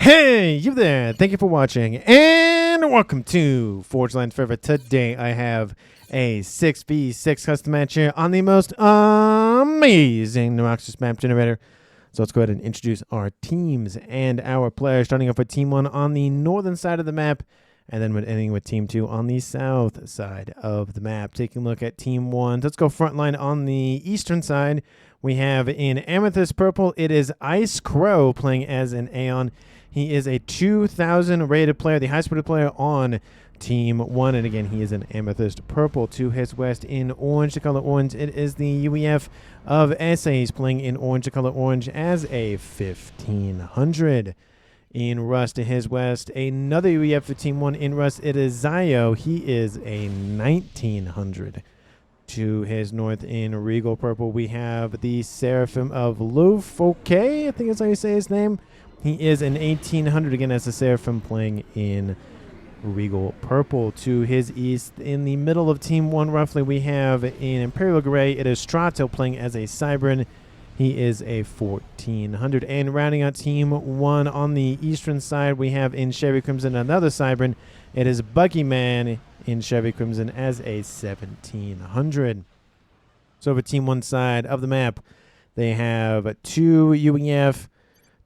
Hey, you there. Thank you for watching, and welcome to Forge Lines Forever. Today, I have a 6v6 custom match here on the most amazing Noxus map generator. So let's go ahead and introduce our teams and our players, starting off with Team 1 on the northern side of the map, and then ending with Team 2 on the south side of the map. Taking a look at Team 1, let's go front line on the eastern side. We have in Amethyst Purple, it is Ice Crow playing as an Aeon. He is a 2,000 rated player, the highest rated player on Team 1. And again, he is an Amethyst Purple. To his west in orange, the color orange, it is the UEF of Essays playing in orange, the color orange, as a 1,500. In Rust, to his west, another UEF for Team 1 in Rust, it is Zio. He is a 1,900. To his north in Regal Purple, we have the Seraphim of Lofoke, I think that's how you say his name. He is an 1,800 again as a Seraphim playing in Regal Purple. To his east, in the middle of Team 1 roughly, we have in Imperial Gray, it is Strato playing as a Cybran. He is a 1,400. And rounding out Team 1 on the eastern side, we have in Chevy Crimson another Cybran. It is Buggyman in Chevy Crimson as a 1,700. So for Team 1 side of the map, they have 2 UEF,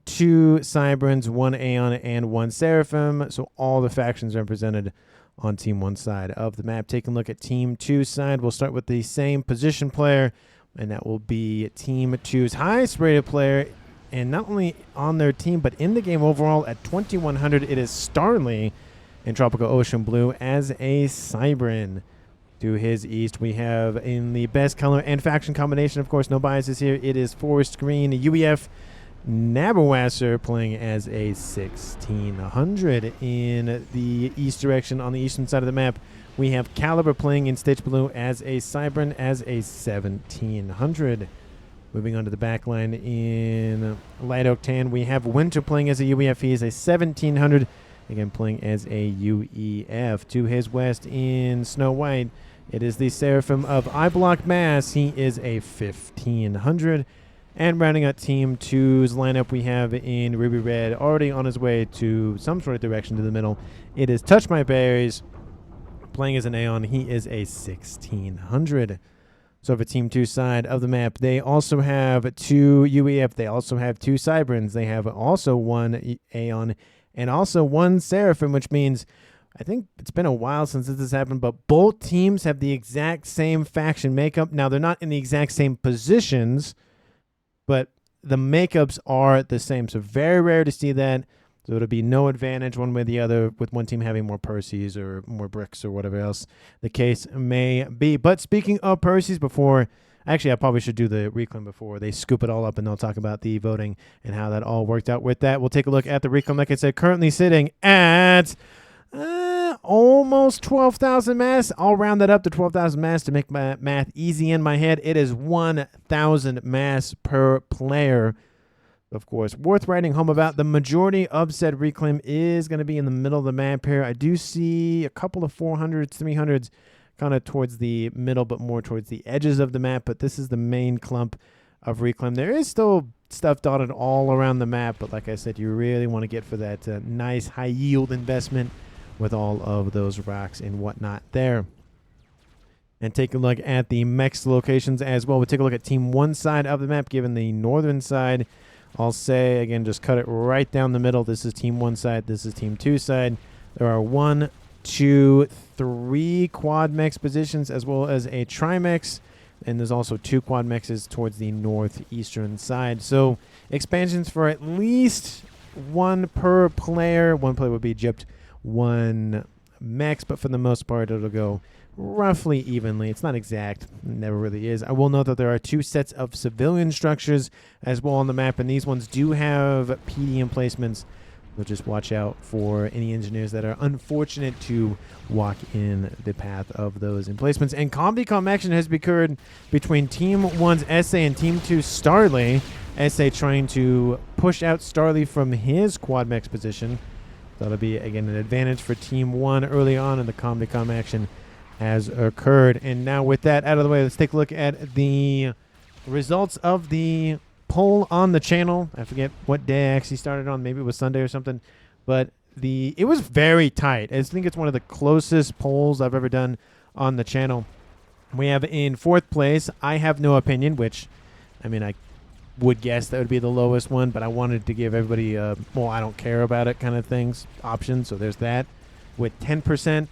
2 Cybrans, 1 Aeon, and 1 Seraphim. So all the factions represented on Team 1 side of the map. Taking a look at Team 2 side, we'll start with the same position player, and that will be Team 2's highest rated player, and not only on their team, but in the game overall at 2,100, it is Starly in Tropical Ocean Blue as a Cybran. To his east, we have in the best color and faction combination, of course, no biases here, it is Forest Green UEF Nabawasser playing as a 1,600. In the east direction on the eastern side of the map, we have Caliber playing in Stitch Blue as a Cybran as a 1,700. Moving on to the back line in Light Oak Tan, we have Winter playing as a UEF. He is a 1,700, again playing as a UEF. To his west in Snow White, it is the Seraphim of Iblock Mass. He is a 1,500. And rounding out Team 2's lineup, we have in Ruby Red, already on his way to some sort of direction to the middle, it is Touch My Berries playing as an Aeon. He is a 1,600. So for Team 2 side of the map, they also have 2 UEF. They also have 2 Cybrans. They have also 1 Aeon and also 1 Seraphim, which means I think it's been a while since this has happened, but both teams have the exact same faction makeup. Now, they're not in the exact same positions, but the makeups are the same. So very rare to see that. So it'll be no advantage one way or the other with one team having more Perseus or more bricks or whatever else the case may be. But speaking of Perseus, actually I probably should do the reclaim before they scoop it all up, and they'll talk about the voting and how that all worked out. With that, we'll take a look at the reclaim. Like I said, currently sitting at almost 12,000 mass. I'll round that up to 12,000 mass to make my math easy in my head. It is 1,000 mass per player. Of course, worth writing home about. The majority of said reclaim is going to be in the middle of the map here. I do see a couple of 400s, 300s kind of towards the middle, but more towards the edges of the map. But this is the main clump of reclaim. There is still stuff dotted all around the map, but like I said, you really want to get for that nice high yield investment with all of those rocks and whatnot there. And take a look at the mechs locations as well. We'll take a look at Team 1 side of the map, given the northern side. I'll say, again, just cut it right down the middle. This is Team 1 side. This is Team 2 side. There are 1, 2, 3 quad mechs positions, as well as a trimex. And there's also 2 quad mechs towards the northeastern side. So expansions for at least 1 per player. 1 player would be gypped 1 mechs, but for the most part, it'll go roughly evenly. It's not exact. It never really is. I will note that there are 2 sets of civilian structures as well on the map, and these ones do have PD emplacements. So just watch out for any engineers that are unfortunate to walk in the path of those emplacements. And Combi-Com action has occurred between Team 1's SA and Team 2's Starly. SA trying to push out Starly from his quad mechs position. That'll be, again, an advantage for Team 1 early on in the Combi-Com action has occurred. And now with that out of the way, let's take a look at the results of the poll on the channel. I forget what day I actually started on. Maybe it was Sunday or something. But it was very tight. I think it's one of the closest polls I've ever done on the channel. We have in 4th place, I Have No Opinion, which, I mean, I would guess that would be the lowest one, but I wanted to give everybody well, I don't care about it kind of things, option. So there's that with 10%.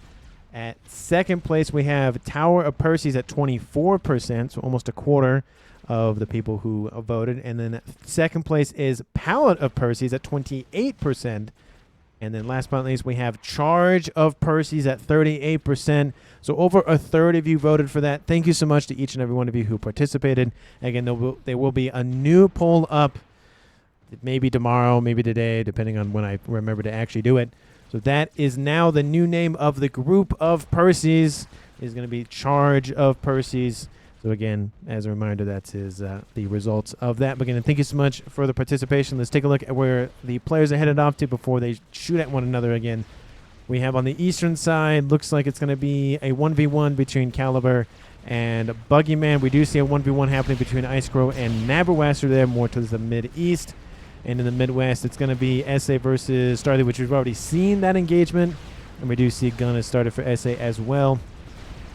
At 2nd place, we have Tower of Percy's at 24%, so almost a quarter of the people who voted. And then 2nd place is Palette of Percy's at 28%. And then last but not least, we have Charge of Percy's at 38%. So over a third of you voted for that. Thank you so much to each and every one of you who participated. Again, there will be a new poll up, maybe tomorrow, maybe today, depending on when I remember to actually do it. So that is now the new name of the group of Percy's. Is going to be Charge of Percy's. So again, as a reminder, that is the results of that. But again, thank you so much for the participation. Let's take a look at where the players are headed off to before they shoot at one another again. We have on the eastern side, looks like it's going to be a 1v1 between Caliber and Buggyman. We do see a 1v1 happening between Ice Crow and Nabberwasser there, more towards the mid-east. And in the Midwest, it's going to be SA versus Starly, which we've already seen that engagement. And we do see Gun has started for SA as well.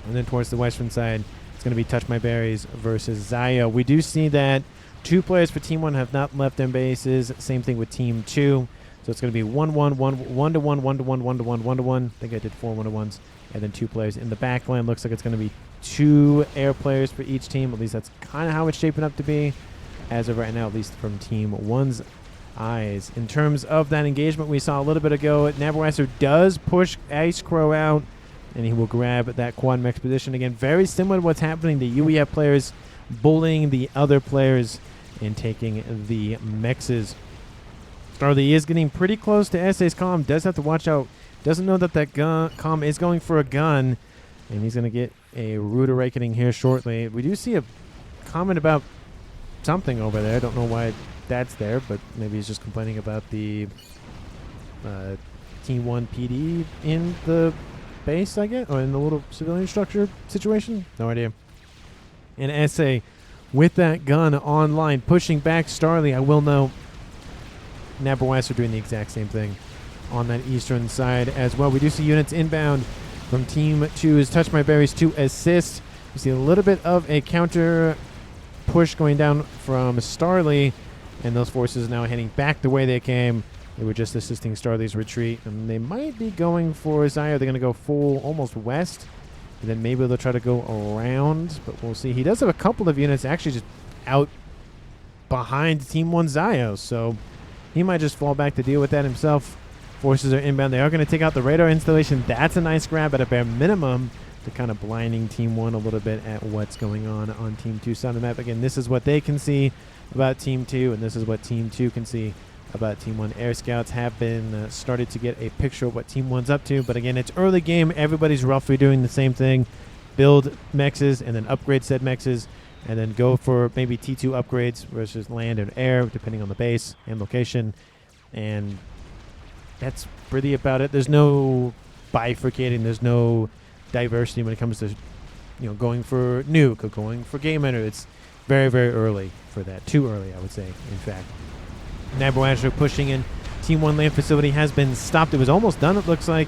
And then towards the western side, it's going to be Touch My Berries versus Zio. We do see that 2 players for Team 1 have not left their bases. Same thing with Team 2. So it's going to be 1-1, 1-1, 1-1, 1-1, 1-1, 1-1. I think I did 4 1-1s. And then 2 players in the backline. Looks like it's going to be 2 air players for each team. At least that's kind of how it's shaping up to be. As of right now, at least from Team 1's eyes. In terms of that engagement we saw a little bit ago, Nabberwasser does push Ice Crow out, and he will grab that quad mech position. Again, very similar to what's happening. The UEF players bullying the other players and taking the mexes. Starly is getting pretty close to SA's comm. Does have to watch out. Doesn't know that comm is going for a gun, and he's going to get a rude awakening here shortly. We do see a comment about something over there. I don't know why that's there, but maybe he's just complaining about the Team 1 PD in the base, I guess, or in the little civilian structure situation. No idea. And SA with that gun online, pushing back Starly. I will know Nabberwasser doing the exact same thing on that eastern side as well. We do see units inbound from Team 2's Touch My Berries to assist. We see a little bit of a counter push going down from Starly, and those forces now heading back the way they came. They were just assisting Starly's retreat, and they might be going for Zio. They're going to go full almost west, and then maybe they'll try to go around, but we'll see. He does have a couple of units actually just out behind Team 1 Zio, so he might just fall back to deal with that himself. Forces are inbound. They are going to take out the radar installation. That's a nice grab at a bare minimum. They're kind of blinding Team 1 a little bit at what's going on Team 2 side of the map. Again, this is what they can see about Team 2, and this is what Team 2 can see about Team 1. Air Scouts have been started to get a picture of what Team 1's up to, but again, it's early game. Everybody's roughly doing the same thing. Build mexes and then upgrade said mexes, and then go for maybe T2 upgrades versus land and air, depending on the base and location. And that's really about it. There's no bifurcating. There's no diversity when it comes to, going for nuke or going for game enter. It's very, very early for that. Too early, I would say, in fact. Nabberwasser pushing in. Team 1 land facility has been stopped. It was almost done, it looks like,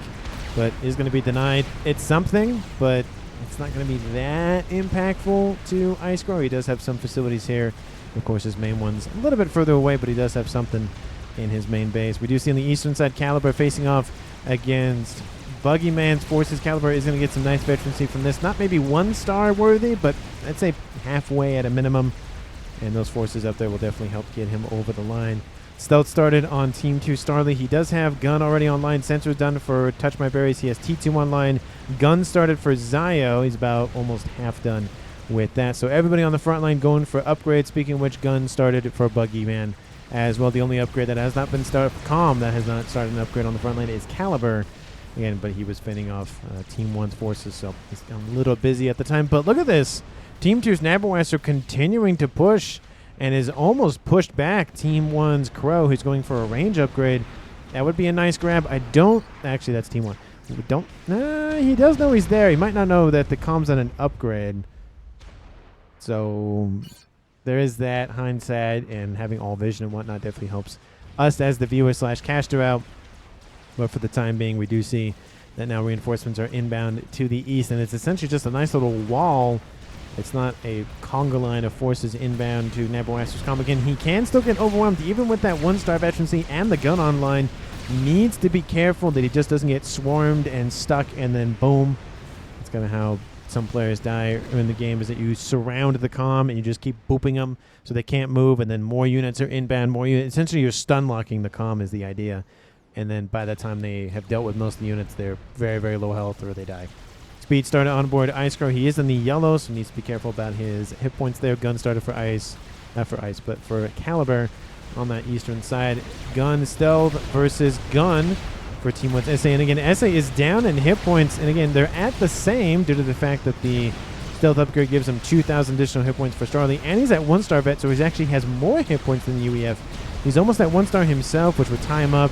but is going to be denied. It's something, but it's not going to be that impactful to Ice Crow. He does have some facilities here. Of course, his main one's a little bit further away, but he does have something in his main base. We do see on the eastern side Caliber facing off against Buggyman's forces. Caliber is going to get some nice veterancy from this. Not maybe 1-star worthy, but I'd say halfway at a minimum. And those forces up there will definitely help get him over the line. Stealth started on Team 2 Starly. He does have gun already online. Sensor done for Touch My Berries. He has T2 online. Gun started for Zio. He's about almost half done with that. So everybody on the front line going for upgrades. Speaking of which, gun started for Buggyman as well. The only upgrade that has not been started, Calm, that has not started an upgrade on the front line is Caliber. Again, but he was fending off Team 1's forces, so he's a little busy at the time. But look at this. Team 2's Nabberwasser continuing to push and is almost pushed back Team 1's Crow, who's going for a range upgrade. That would be a nice grab. I don't... Actually, that's Team 1. We don't... he does know he's there. He might not know that the comm's on an upgrade. So... there is that hindsight, and having all vision and whatnot definitely helps us as the viewer / caster out. But for the time being, we do see that now reinforcements are inbound to the east, and it's essentially just a nice little wall. It's not a conga line of forces inbound to Naboaster's comm. Again, he can still get overwhelmed even with that 1-star veterancy and the gun online. Needs to be careful that he just doesn't get swarmed and stuck, and then boom. That's kind of how some players die in the game, is that you surround the comm and you just keep booping them so they can't move, and then more units are inbound, more units. Essentially, you're stun locking the comm is the idea. And then by the time they have dealt with most of the units, they're very, very low health or they die. Speed starter on board Icecrow. He is in the yellow, so needs to be careful about his hit points there. Gun starter for Ice. Not for Ice, but for Caliber on that eastern side. Gun stealth versus gun for Team 1's SA. And again, SA is down in hit points. And again, they're at the same due to the fact that the stealth upgrade gives him 2,000 additional hit points for Starly. And he's at 1-star vet, so he actually has more hit points than the UEF. He's almost at 1-star himself, which would tie him up.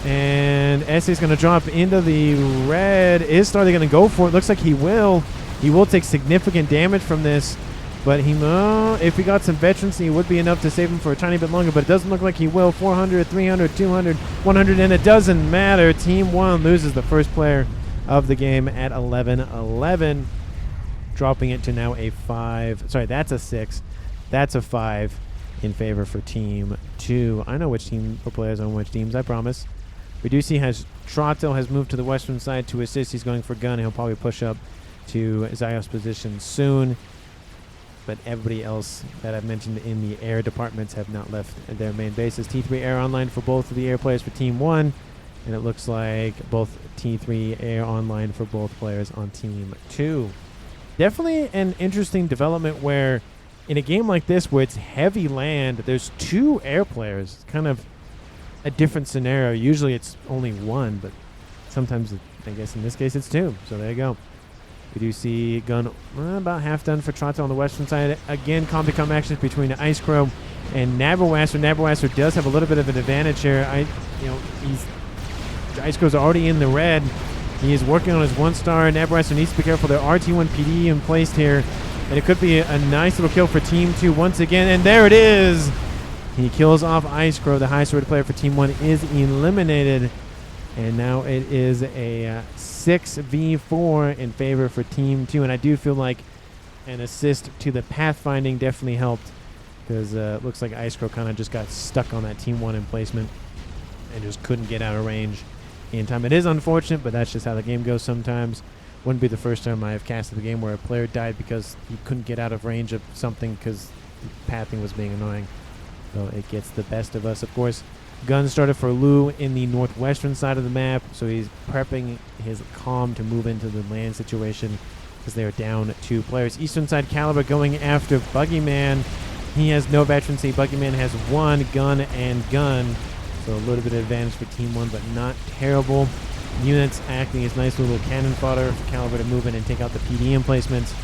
And SA is going to drop into the red. Is Starly going to go for it? Looks like he will. He will take significant damage from this. But he, if he got some veterancy, it would be enough to save him for a tiny bit longer. But it doesn't look like he will. 400, 300, 200, 100, and it doesn't matter. Team 1 loses the first player of the game at 11-11. Dropping it to now a 5. Sorry, that's a 6. That's a 5 in favor for Team 2. I know which team or players on which teams, I promise. We do see has Trottel has moved to the western side to assist. He's going for gun. He'll probably push up to Zyos' position soon. But everybody else that I've mentioned in the air departments have not left their main bases. T3 air online for both of the air players for Team 1. And it looks like both T3 air online for both players on Team 2. Definitely an interesting development where in a game like this where it's heavy land, there's 2 air players. It's kind of a different scenario. Usually it's only 1, but sometimes I guess in this case it's 2. So there you go. We do see gun about half done for Trottel on the western side. Again, com-to-com actions between Icecrow and Naboaster. Naboaster does have a little bit of an advantage here. Icecrow's already in the red. He is working on his 1-star. Naboaster needs to be careful. There are T1 PD in place here, and it could be a nice little kill for Team 2 once again. And there it is. He kills off Icecrow. The highest rated player for Team 1 is eliminated. And now it is a 6v4 in favor for Team 2. And I do feel like an assist to the pathfinding definitely helped, because it looks like Icecrow kind of just got stuck on that Team 1 emplacement and just couldn't get out of range in time. It is unfortunate, but that's just how the game goes sometimes. Wouldn't be the first time I have casted the game where a player died because he couldn't get out of range of something because the pathing was being annoying. So it gets the best of us. Of course, gun started for Lou in the northwestern side of the map, so he's prepping his comm to move into the land situation because they are down 2 players. Eastern side Caliber going after Buggyman. He has no veterancy. Buggyman has 1 gun and gun, so a little bit of advantage for Team 1, but not terrible. Units acting as nice little cannon fodder for Caliber to move in and take out the PD emplacements.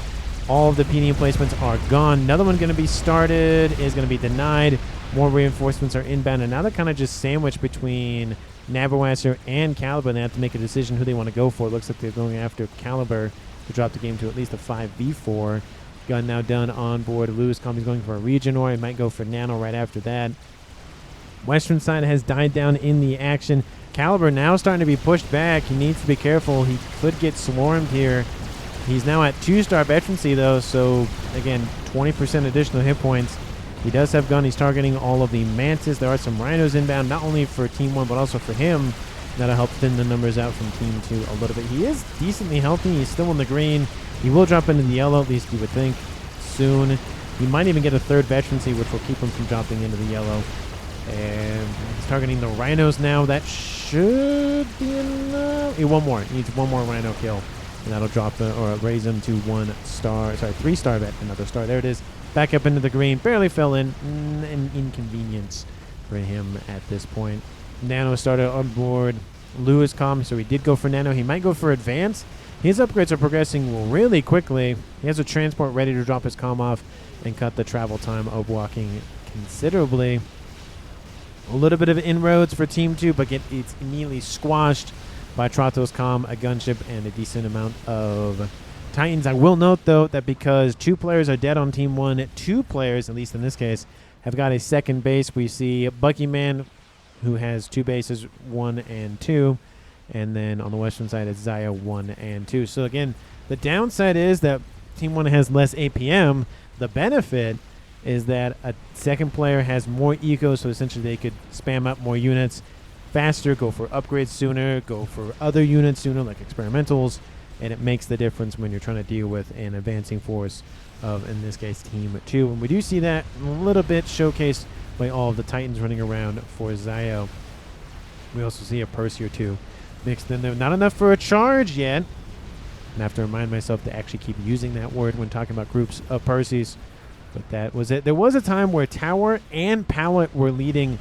All of the PD emplacements are gone. Another one going to be started is going to be denied. More reinforcements are inbound, and now they're kind of just sandwiched between Naboaster and Caliber, and they have to make a decision who they want to go for. It looks like they're going after Caliber to drop the game to at least a 5v4. Gun now done on board. Lewis Combi's going for a region, or he might go for Nano right after that. Western side has died down in the action. Caliber now starting to be pushed back. He needs to be careful. He could get swarmed here. He's now at 2-star veterancy, though, so, again, 20% additional hit points. He does have gun. He's targeting all of the Mantis. There are some Rhinos inbound, not only for Team 1, but also for him. That'll help thin the numbers out from Team 2 a little bit. He is decently healthy. He's still in the green. He will drop into the yellow, at least you would think, soon. He might even get a 3rd veterancy, which will keep him from dropping into the yellow. And he's targeting the Rhinos now. That should be enough. One more. He needs 1 more Rhino kill. And that'll drop or raise him to 1-star. Sorry, 3-star vet. Another star. There it is. Back up into the green. Barely fell in. An inconvenience for him at this point. Nano started on board Lewis comm, so he did go for Nano. He might go for advance. His upgrades are progressing really quickly. He has a transport ready to drop his comm off and cut the travel time of walking considerably. A little bit of inroads for Team 2, but it's immediately squashed by Trottel's comm, a gunship, and a decent amount of Titans. I will note, though, that because 2 players are dead on Team 1, 2 players, at least in this case, have got a second base. We see Buckyman, who has 2 bases, 1 and 2. And then on the western side, it's Zaya 1 and 2. So, again, the downside is that Team 1 has less APM. The benefit is that a second player has more eco, so essentially they could spam up more units faster, go for upgrades sooner, go for other units sooner, like experimentals. And it makes the difference when you're trying to deal with an advancing force of, in this case, Team 2. And we do see that a little bit showcased by all of the Titans running around for Zio. We also see a Percy or 2 mixed in there. Not enough for a charge yet. And I have to remind myself to actually keep using that word when talking about groups of Percys. But that was it. There was a time where Tower and Pallet were leading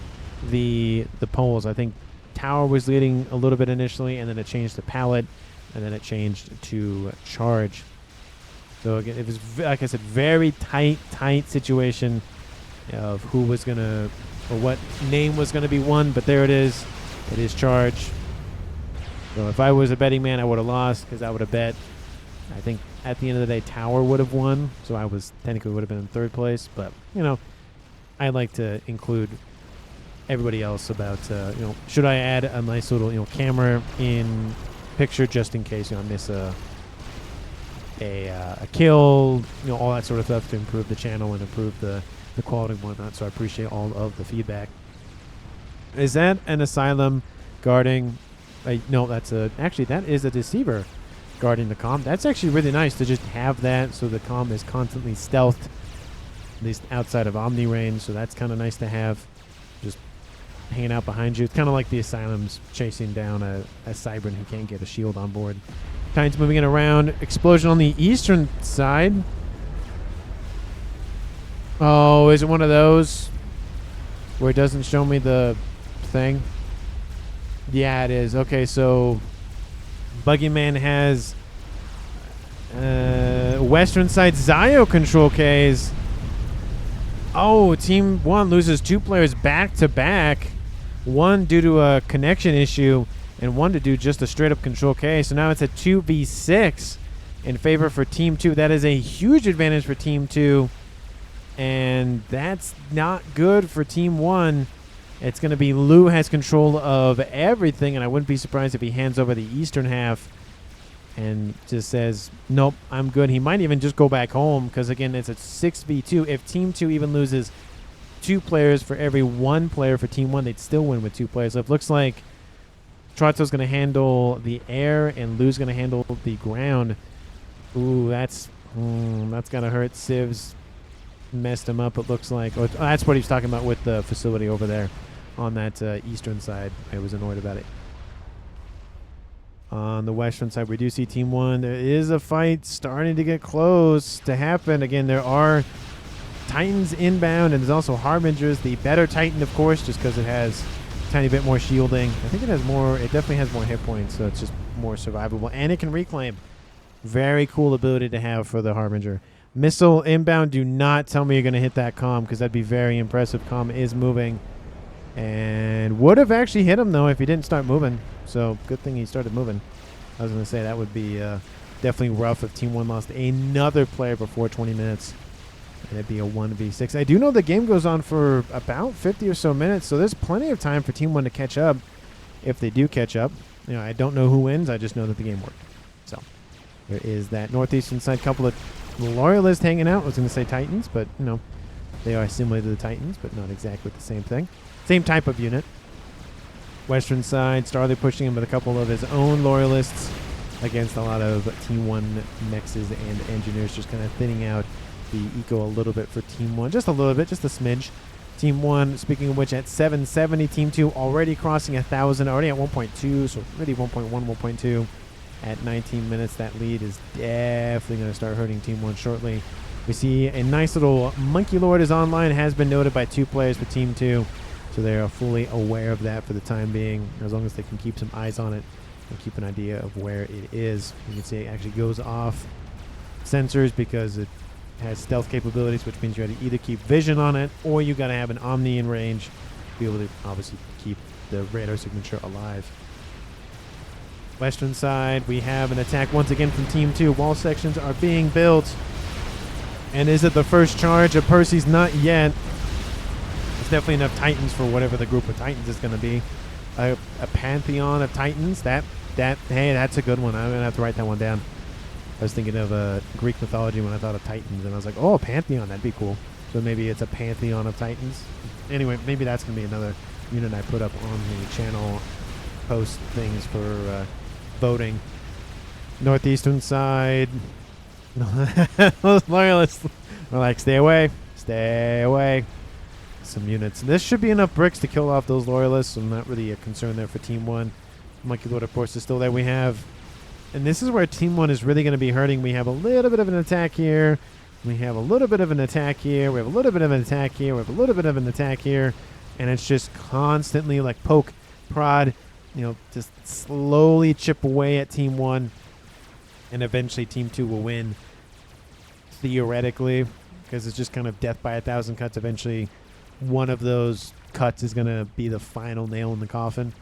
the polls. I think Tower was leading a little bit initially, and then it changed to Pallet. And then it changed to charge. So again, it was, like I said, very tight situation of who was going to, or what name was going to be won. But there it is. It is charge. So if I was a betting man, I would have lost because I would have bet. I think at the end of the day, Tower would have won. So I was technically would have been in 3rd place. But, you know, I like to include everybody else about, you know, should I add a nice little, you know, camera in picture just in case, you know, I miss a kill, you know, all that sort of stuff to improve the channel and improve the quality and whatnot. So I appreciate all of the feedback. Is that an Asylum guarding? No, that's actually that is a Deceiver guarding the comm. That's actually really nice to just have that, so the comm is constantly stealthed, at least outside of Omni range. So that's kind of nice to have, just hanging out behind you. It's kind of like the Asylums chasing down a Cybran who can't get a shield on board. Titans moving it around. Explosion on the eastern side. Oh, is it one of those where it doesn't show me the thing? Yeah, it is. Okay, so Buggyman has western side Zio control Ks. Oh, Team 1 loses 2 players back to back. 1 due to a connection issue, and 1 to do just a straight-up control K. So now it's a 2v6 in favor for Team 2. That is a huge advantage for Team 2, and that's not good for Team 1. It's going to be Lou has control of everything, and I wouldn't be surprised if he hands over the eastern half and just says, nope, I'm good. He might even just go back home because, again, it's a 6v2. If Team 2 even loses 2 players for every 1 player for Team 1, they'd still win with 2 players left. Looks like Trotzo's going to handle the air and Lou's going to handle the ground. Ooh, that's going to hurt. Civ's messed him up, it looks like. Oh, that's what he's talking about with the facility over there on that eastern side. I was annoyed about it. On the western side, we do see Team 1. There is a fight starting to get close to happen. Again, there are Titans inbound, and there's also Harbingers. The better Titan, of course, just because it has a tiny bit more shielding. I think it has more. It definitely has more hit points, so it's just more survivable. And it can reclaim. Very cool ability to have for the Harbinger. Missile inbound. Do not tell me you're going to hit that comm, because that'd be very impressive. Comm is moving. And would have actually hit him, though, if he didn't start moving. So good thing he started moving. I was going to say that would be definitely rough if Team 1 lost another player before 20 minutes. And it'd be a 1v6. I do know the game goes on for about 50 or so minutes, so there's plenty of time for Team 1 to catch up if they do catch up. You know, I don't know who wins. I just know that the game worked. So there is that northeastern side. Couple of Loyalists hanging out. I was going to say Titans, but, you know, they are similar to the Titans, but not exactly the same thing. Same type of unit. Western side, Starly pushing him with a couple of his own Loyalists against a lot of Team 1 Mexes and Engineers, just kind of thinning out the eco a little bit for Team 1. Just a little bit, just a smidge. Team 1, speaking of which, at 770. Team 2 already crossing 1,000, already at 1.2, so really 1.1, 1.2 at 19 minutes. That lead is definitely going to start hurting Team 1 shortly. We see a nice little Monkey Lord is online, has been noted by 2 players for Team 2, so they are fully aware of that for the time being, as long as they can keep some eyes on it and keep an idea of where it is. You can see it actually goes off sensors because it has stealth capabilities, which means you got to either keep vision on it or you got to have an Omni in range to be able to obviously keep the radar signature alive. Western side, we have an attack once again from Team 2. Wall sections are being built. And is it the first charge of Percy's? Not yet. There's definitely enough Titans for whatever the group of Titans is going to be. A pantheon of Titans. Hey, that's a good one. I'm going to have to write that one down. I was thinking of Greek mythology when I thought of Titans, and I was like, oh, a pantheon, that'd be cool. So maybe it's a pantheon of Titans. Anyway, maybe that's going to be another unit I put up on the channel post things for voting. Northeastern side. Those loyalists are like, stay away. Stay away. Some units. This should be enough bricks to kill off those loyalists, so I'm not really a concern there for Team 1. Monkey Lord, of course, is still there. We have, and this is where Team 1 is really going to be hurting. We have a little bit of an attack here. We have a little bit of an attack here. We have a little bit of an attack here. We have a little bit of an attack here. And it's just constantly like poke, prod, just slowly chip away at Team 1. And eventually Team 2 will win, theoretically, because it's just kind of death by 1,000 cuts. Eventually, one of those cuts is going to be the final nail in the coffin.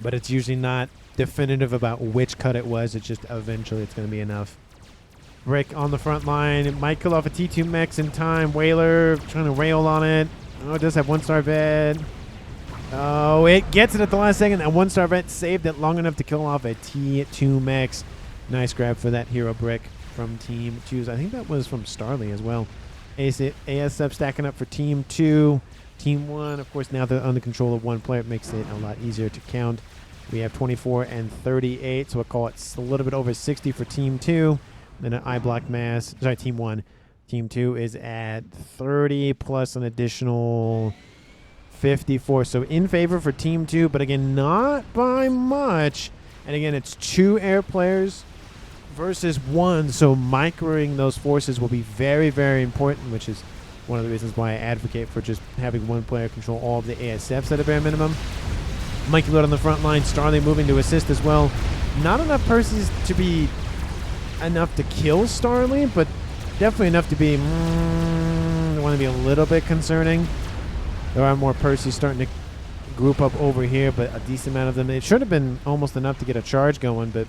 But it's usually not definitive about which cut it was. It's just eventually it's going to be enough. Brick on the front line. It might kill off a T2 mechs in time. Whaler trying to rail on it. Oh, it does have 1-star vet. Oh, it gets it at the last second. That 1-star vet saved it long enough to kill off a T2 mechs. Nice grab for that hero brick from Team 2. I think that was from Starly as well. ASF stacking up for Team 2. Team 1, of course, now they're under control of one player. It makes it a lot easier to count. We have 24 and 38, so we'll call it a little bit over 60 for Team 2. Then an I block mass. Sorry, Team 1. Team 2 is at 30 plus an additional 54. So in favor for Team 2, but again, not by much. And again, it's 2 air players versus 1, so microing those forces will be very, very important, which is one of the reasons why I advocate for just having one player control all of the ASFs at a bare minimum. Mikey Lord on the front line, Starly moving to assist as well. Not enough Percy's to be enough to kill Starly, but definitely enough to be want to be a little bit concerning. There are more Percy's starting to group up over here, but a decent amount of them. It should have been almost enough to get a charge going, but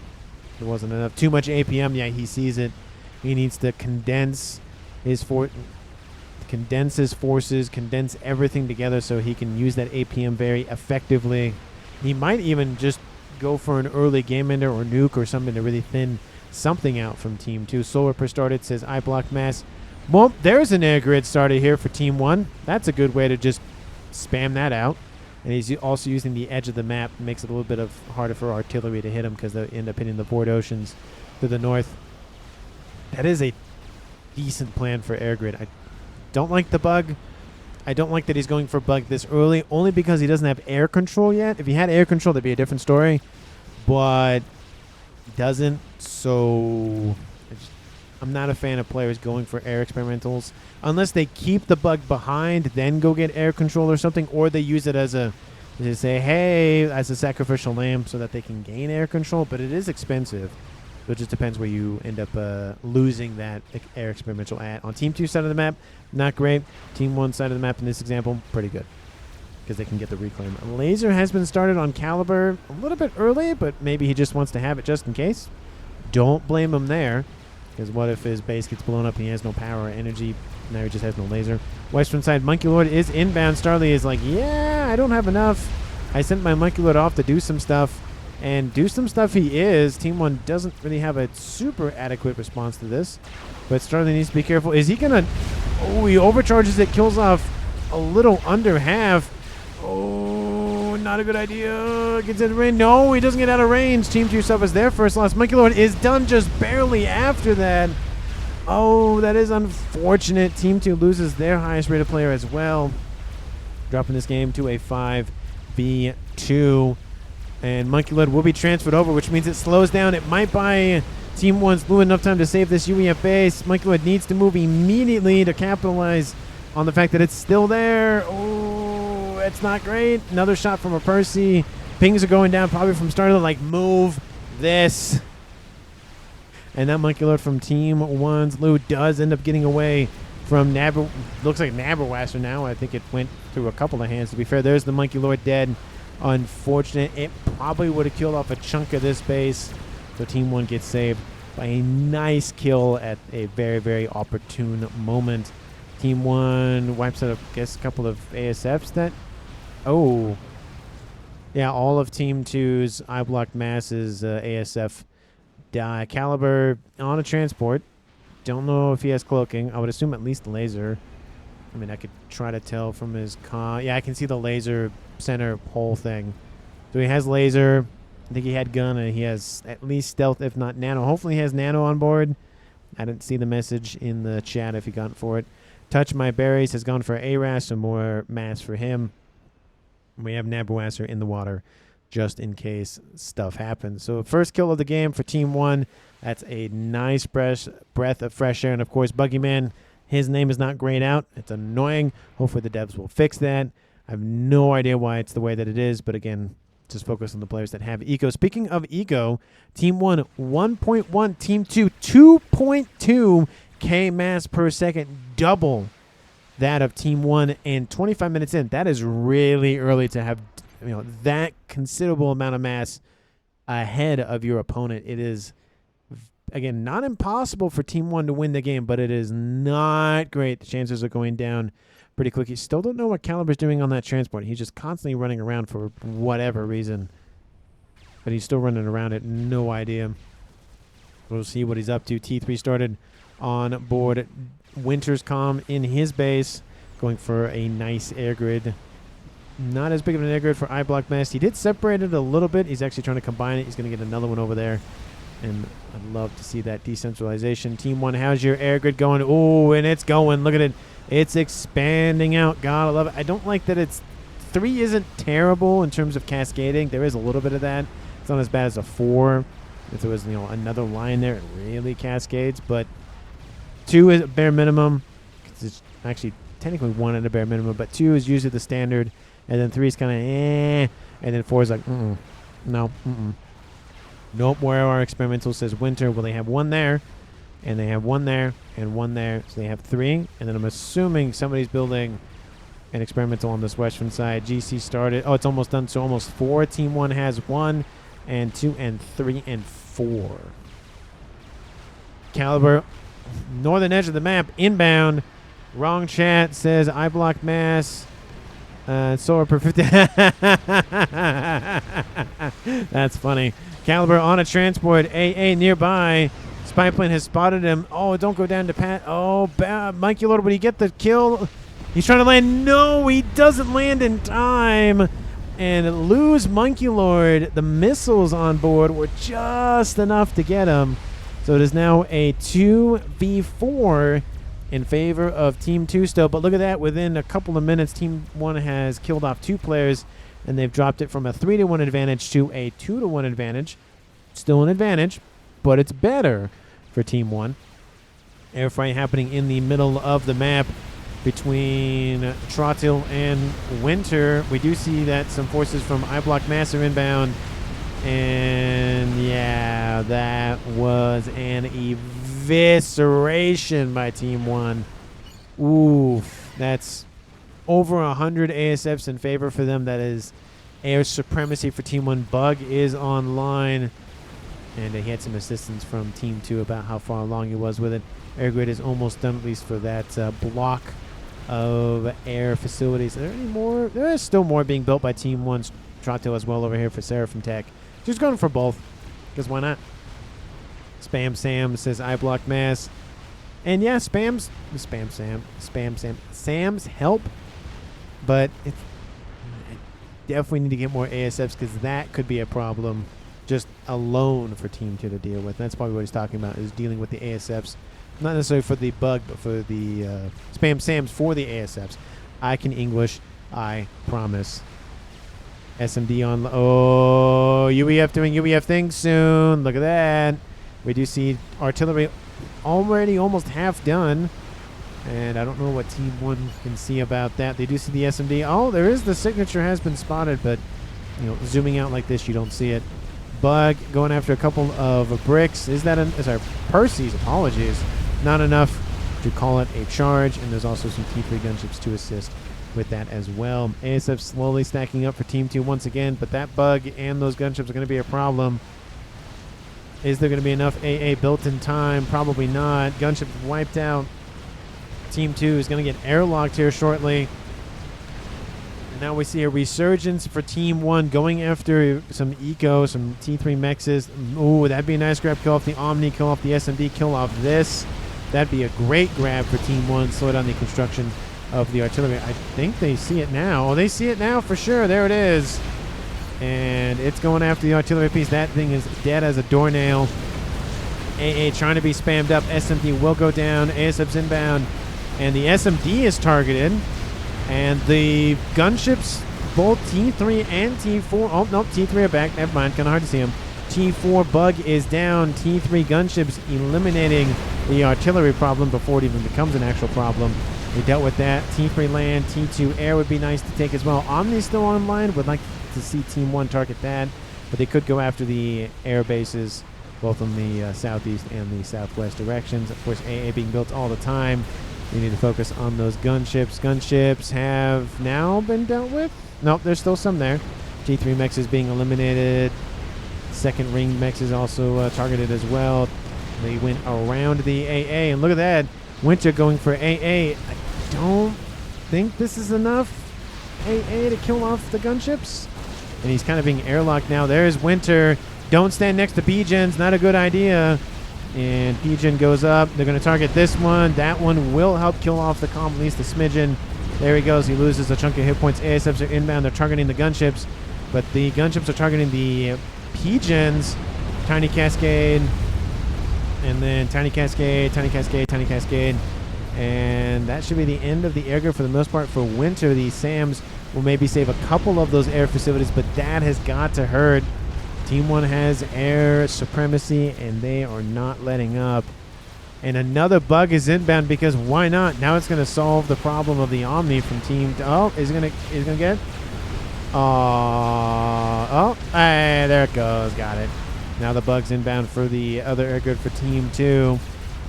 it wasn't enough. Too much APM. Yeah, he sees it. He needs to condense his forces, condense everything together so he can use that APM very effectively. He might even just go for an early game ender or nuke or something to really thin something out from Team 2. Solar per started says I block mass. Well, there's an air grid started here for Team 1. That's a good way to just spam that out. And he's also using the edge of the map. Makes it a little bit harder for artillery to hit him because they end up hitting the Void Oceans to the north. That is a decent plan for air grid. I don't like the bug. I don't like that he's going for bug this early, only because he doesn't have air control yet. If he had air control, that'd be a different story. But he doesn't, so I'm not a fan of players going for air experimentals. Unless they keep the bug behind, then go get air control or something, or they use it as to say, hey, as a sacrificial lamb so that they can gain air control, but it is expensive. So it just depends where you end up losing that air experimental at. On Team 2 side of the map, not great. Team 1 side of the map in this example, pretty good. Because they can get the reclaim. A laser has been started on Caliber a little bit early, but maybe he just wants to have it just in case. Don't blame him there. Because what if his base gets blown up and he has no power or energy? Now he just has no laser. Western side, Monkey Lord is inbound. Starly is like, yeah, I don't have enough. I sent my Monkey Lord off to do some stuff. And do some stuff he is. Team 1 doesn't really have a super adequate response to this. But Starly needs to be careful. Is he going to... Oh, he overcharges it. Kills off a little under half. Oh, not a good idea. Gets in range. No, he doesn't get out of range. Team 2 suffers their first loss. Monkey Lord is done just barely after that. Oh, that is unfortunate. Team 2 loses their highest rated player as well. Dropping this game to a 5v2. And Monkey Lord will be transferred over, which means it slows down. It might buy Team 1's Blue enough time to save this UEF base. Monkey Lord needs to move immediately to capitalize on the fact that it's still there. Oh, it's not great. Another shot from a Percy. Pings are going down probably from Starler. Like, move this. And that Monkey Lord from Team 1's Lou does end up getting away from looks like Nabberwasser now. I think it went through a couple of hands, to be fair. There's the Monkey Lord dead. unfortunate. It probably would have killed off a chunk of this base. So Team 1 gets saved by a nice kill at a very, very opportune moment. Team 1 wipes out, I guess, a couple of ASFs that... Oh. Yeah, all of Team 2's eye block masses ASF die. Caliber on a transport. Don't know if he has cloaking. I would assume at least laser. I mean, I could try to tell from his yeah, I can see the laser center hole thing. So he has laser. I think he had gun, and he has at least stealth, if not nano. Hopefully he has nano on board. I didn't see the message in the chat if he got for it. Touch My Berries has gone for ARAS, so more mass for him. We have Nabawasser in the water just in case stuff happens. So first kill of the game for Team 1. That's a nice breath of fresh air. And, of course, Buggyman, his name is not grayed out. It's annoying. Hopefully the devs will fix that. I have no idea why it's the way that it is. But, again, just focus on the players that have eco. Speaking of eco, Team 1, 1.1. Team 2, 2.2 K mass per second. Double that of Team 1. And 25 minutes in, that is really early to have that considerable amount of mass ahead of your opponent. It is, again, not impossible for Team 1 to win the game, but it is not great. The chances are going down pretty quickly. Still don't know what Caliber's doing on that transport. He's just constantly running around for whatever reason. But he's still running around it. No idea. We'll see what he's up to. T3 started on board Winter's Calm in his base, going for a nice air grid. Not as big of an air grid for eye block mast. He did separate it a little bit. He's actually trying to combine it. He's going to get another one over there. And I'd love to see that decentralization. Team 1, how's your air grid going? Oh, and it's going. Look at it. It's expanding out. God, I love it. I don't like that it's... 3 isn't terrible in terms of cascading. There is a little bit of that. It's not as bad as a 4. If there was, another line there, it really cascades. But 2 is a bare minimum. It's actually technically 1 at a bare minimum. But 2 is usually the standard. And then 3 is kind of and then 4 is like, no, nope. Where our experimental says winter, well, they have 1 there, and they have 1 there, and 1 there, so they have 3. And then I'm assuming somebody's building an experimental on this western side. GC started. Oh, it's almost done, so almost 4. Team 1 has 1, and 2, and 3, and 4. Caliber, northern edge of the map, inbound. Wrong chat says I block mass. Solar per 50. That's funny. Caliber on a transport. AA nearby. Spy plane has spotted him. Oh, don't go down to Pat. Oh, Mikey Lord, would he get the kill? He's trying to land. No, he doesn't land in time. And lose Monkey Lord. The missiles on board were just enough to get him. So it is now a 2v4 in favor of Team 2 still. But look at that. Within a couple of minutes, Team 1 has killed off 2 players, and they've dropped it from a 3-1 advantage to a 2-1 advantage. Still an advantage, but it's better for Team 1. Airfight happening in the middle of the map between Trottil and Winter. We do see that some forces from I Block Mass are inbound. And yeah, that was an evisceration by Team 1. Oof, that's over 100 ASFs in favor for them. That is air supremacy for Team 1. Bug is online, and he had some assistance from Team 2 about how far along he was with it. Air grid is almost done, at least for that block of air facilities. Are there any more? There is still more being built by Team 1's Trottil as well over here for Seraphim Tech. Just going for both, because why not? Spam Sam says I block mass. And yeah, Sam's help, but I definitely need to get more ASFs, because that could be a problem just alone for Team 2 to deal with. That's probably what he's talking about, is dealing with the ASFs. Not necessarily for the bug, but for the Spam Sams for the ASFs. I can English, I promise. SMD on. Oh, UEF doing UEF things soon. Look at that. We do see artillery already almost half done. And I don't know what Team 1 can see about that. They do see the SMD. Oh, there is the signature has been spotted, but zooming out like this, you don't see it. Bug going after a couple of bricks. Is that sorry, Percy's, apologies. Not enough to call it a charge, and there's also some T3 gunships to assist. with that as well. ASF slowly stacking up for Team 2 once again, but that bug and those gunships are going to be a problem. Is there going to be enough AA built in time? Probably not. Gunships wiped out. Team 2 is going to get airlocked here shortly. And now we see a resurgence for Team 1 going after some eco, some T3 mexes. Ooh, that'd be a nice grab. Kill off the Omni, kill off the SMD, kill off this. That'd be a great grab for Team 1. Slow down the construction of the artillery. I think they see it now. Oh, they see it now for sure. There it is. And it's going after the artillery piece. That thing is dead as a doornail. AA trying to be spammed up. SMD will go down. ASF's inbound. And the SMD is targeted. And the gunships, both T3 and T4. Oh, no, T3 are back. Never mind. Kind of hard to see them. T4 bug is down. T3 gunships eliminating the artillery problem before it even becomes an actual problem. We dealt with that. T3 land, T2 air would be nice to take as well. Omni's still online. Would like to see Team 1 target that. But they could go after the air bases, both in the southeast and the southwest directions. Of course, AA being built all the time. We need to focus on those gunships. Gunships have now been dealt with. Nope, there's still some there. T3 mech is being eliminated. Second ring mech is also targeted as well. They went around the AA. And look at that. Winter going for AA. I don't think this is enough AA to kill off the gunships. And he's kind of being airlocked now. There's Winter. Don't stand next to B-Gens. Not a good idea. And B-Gen goes up. They're going to target this one. That one will help kill off the comp, at least the smidgen. There he goes. He loses a chunk of hit points. ASFs are inbound. They're targeting the gunships. But the gunships are targeting the P-Gens. Tiny Cascade. And then Tiny Cascade, Tiny Cascade, Tiny Cascade. And that should be the end of the air grid for the most part. For Winter, the SAMs will maybe save a couple of those air facilities, but that has got to hurt. Team 1 has air supremacy, and they are not letting up. And another bug is inbound because why not? Now it's going to solve the problem of the Omni from Team... Oh, is it going to get it? Oh, hey, there it goes. Got it. Now the bug's inbound for the other air grid for Team 2.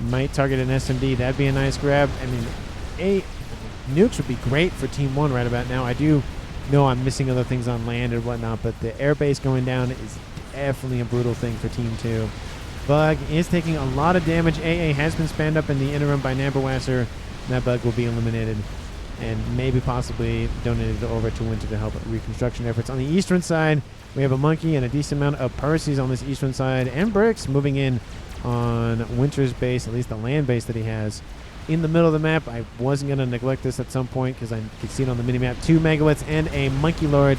Might target an SMD. That'd be a nice grab. I mean, nukes would be great for Team 1 right about now. I do know I'm missing other things on land and whatnot, but the airbase going down is definitely a brutal thing for Team 2. Bug is taking a lot of damage. AA has been spanned up in the interim by Namberwasser. That bug will be eliminated and maybe possibly donated over to Winter to help reconstruction efforts. On the eastern side, we have a Monkey and a decent amount of Percy's on this eastern side, and Bricks moving in on Winter's base, at least the land base that he has in the middle of the map. I wasn't going to neglect this at some point because I could see it on the minimap. 2 megaliths and a Monkey Lord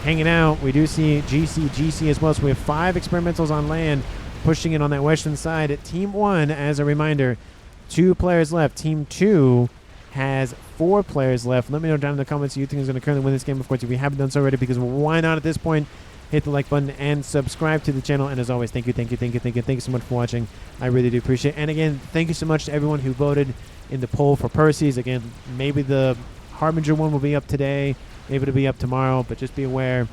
hanging out. We do see GC as well, so we have 5 experimentals on land pushing in on that western side. At Team 1, as a reminder, 2 players left. Team 2 has 4 players left. Let me know down in the comments who you think is going to currently win this game. Of course, if you haven't done so already, because why not at this point? Hit the like button and subscribe to the channel. And as always, thank you so much for watching. I really do appreciate it. And again, thank you so much to everyone who voted in the poll for Percy's. Again, maybe the Harbinger one will be up today. Maybe it'll be up tomorrow, but just be aware.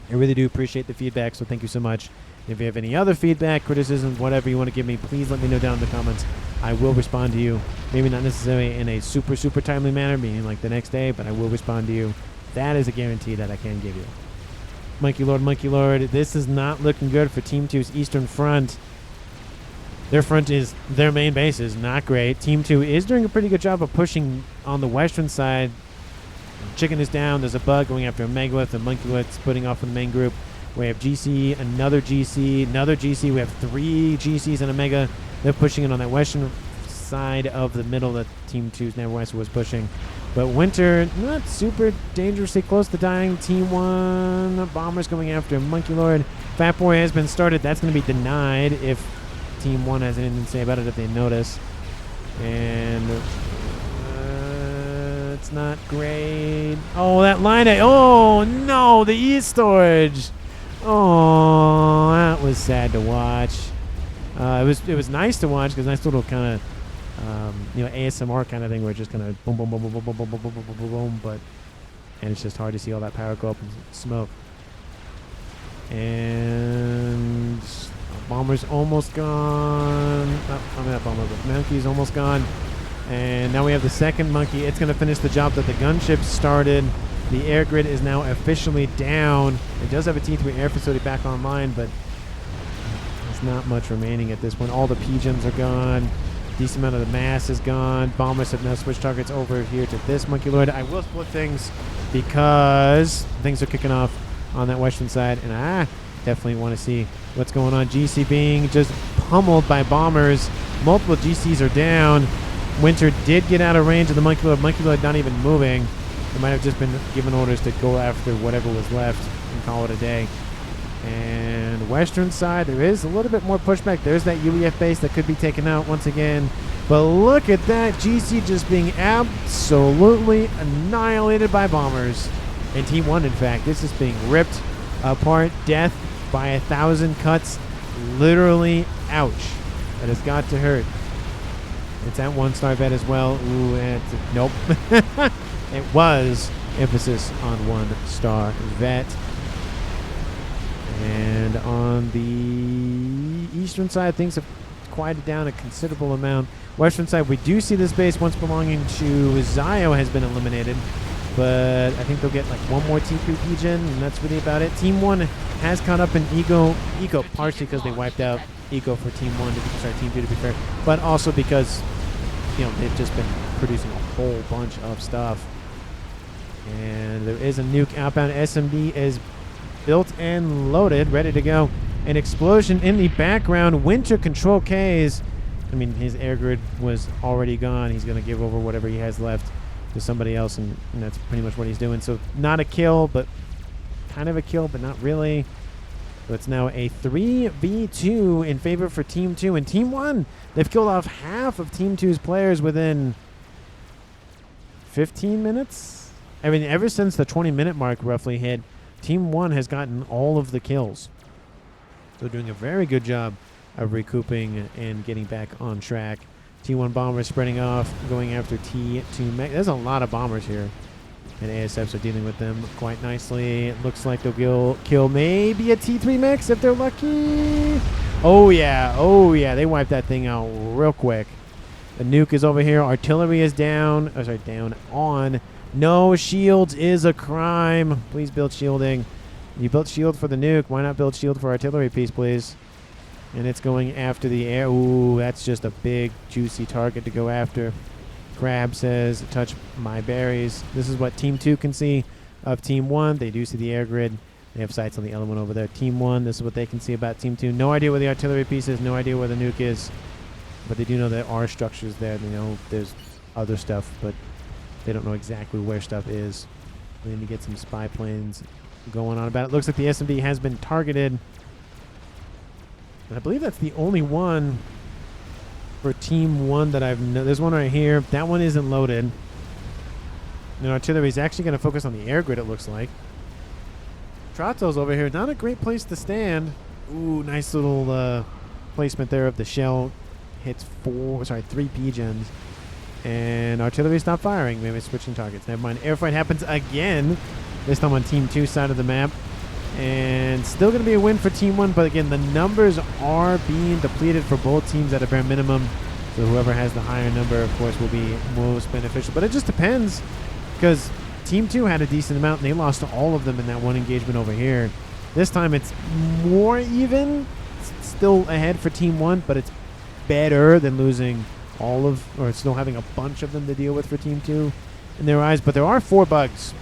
I really do appreciate the feedback, so thank you so much. If you have any other feedback, criticism, whatever you want to give me, please let me know down in the comments. I will respond to you. Maybe not necessarily in a super timely manner, meaning like the next day, but I will respond to you. That is a guarantee that I can give you. Monkey Lord, this is not looking good for Team 2's eastern front. Their main base is not great. Team 2 is doing a pretty good job of pushing on the western side. Chicken is down. There's a bug going after a megalith. The Monkey Lord's putting off from the main group. We have GC, another GC. We have 3 GCs and a mega. They're pushing in on that western side of the middle that Team 2's Namberwasser was pushing. But Winter, not super dangerously close to dying. Team 1, Bombers going after Monkey Lord. Fat Boy has been started. That's going to be denied if Team 1 has anything to say about it, if they notice. And it's not great. Oh, that line. Oh, no, the E-Storage. Oh, that was sad to watch. It was nice to watch because nice little kind of ASMR kind of thing where it just kind of boom, boom, boom, boom, boom, boom, boom, boom, boom, boom, boom, boom, but and it's just hard to see all that power go up in smoke. And Bomber's almost gone. Oh, I mean, not Bomber, but Monkey's almost gone. And now we have the second monkey. It's going to finish the job that the gunship started. The air grid is now officially down. It does have a T3 air facility back online, but there's not much remaining at this point. All the pigeons are gone. Decent amount of the mass is gone. Bombers have now switched targets over here to this monkey lord. I will split things because things are kicking off on that western side, and I definitely want to see what's going on. GC being just pummeled by bombers. Multiple GCs are down. Winter did get out of range of the monkey lord. Monkey lord not even moving. They might have just been given orders to go after whatever was left and call it a day. And western side, there is a little bit more pushback. There's that UEF base that could be taken out once again. But look at that. GC just being absolutely annihilated by bombers. And Team 1, in fact, this is being ripped apart. Death by 1,000 cuts. Literally, ouch. That has got to hurt. It's at 1-star vet as well. Ooh, and nope. It was emphasis on 1-star vet. And on the eastern side, things have quieted down a considerable amount. Western side, we do see this base once belonging to Zio has been eliminated. But I think they'll get like one more T3 Pigeon, and that's really about it. Team 1 has caught up in Eco partially because they wiped out Eco for Team 1, Team 2 to be fair. But also because, you know, they've just been producing a whole bunch of stuff. And there is a nuke outbound. SMD is built and loaded, ready to go. An explosion in the background. Winter control Ks. I mean, his air grid was already gone. He's going to give over whatever he has left to somebody else, and that's pretty much what he's doing. So not a kill, but kind of a kill, but not really. So it's now a 3v2 in favor for Team 2. And Team 1, they've killed off half of Team 2's players within 15 minutes. I mean, ever since the 20-minute mark roughly hit, Team 1 has gotten all of the kills. So doing a very good job of recouping and getting back on track. T1 bombers spreading off, going after T2 mech. There's a lot of bombers here, and ASFs are dealing with them quite nicely. It looks like they'll kill maybe a T3 mechs if they're lucky. Oh yeah, they wiped that thing out real quick. The nuke is over here. Artillery is down. Oh, sorry, down on. No shields is a crime. Please build shielding. You built shield for the nuke. Why not build shield for artillery piece, please? And it's going after the air. Ooh, that's just a big, juicy target to go after. Crab says, touch my berries. This is what Team 2 can see of Team 1. They do see the air grid. They have sights on the element over there. Team 1, this is what they can see about Team 2. No idea where the artillery piece is. No idea where the nuke is. But they do know there are structures there. They know there's other stuff, but they don't know exactly where stuff is. We need to get some spy planes going on about it. Looks like the SMB has been targeted. And I believe that's the only one for Team 1 that I've known. There's one right here. That one isn't loaded. And artillery is actually going to focus on the air grid, it looks like. Trato's over here. Not a great place to stand. Ooh, nice little placement there of the shell. Hits 3 pigeons. And artillery stopped firing. Maybe switching targets. Never mind. Airfight happens again. This time on Team 2 side of the map. And still going to be a win for Team 1. But again, the numbers are being depleted for both teams at a bare minimum. So whoever has the higher number, of course, will be most beneficial. But it just depends. Because Team 2 had a decent amount, and they lost all of them in that one engagement over here. This time it's more even. It's still ahead for Team 1, but it's better than losing all of, or still having a bunch of them to deal with for Team 2 in their eyes. But there are 4 bugs.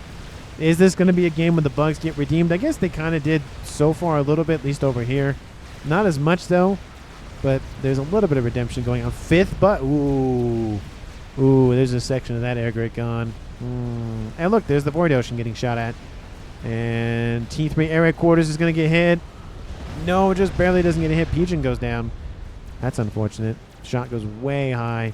Is this going to be a game when the bugs get redeemed? I guess they kind of did so far a little bit, at least over here. Not as much, though, but there's a little bit of redemption going on. 5th bug. Ooh. Ooh, there's a section of that air grid gone. And look, there's the Void Ocean getting shot at. And T3 air raid quarters is going to get hit. No, just barely doesn't get a hit. Pigeon goes down. That's unfortunate. Shot goes way high.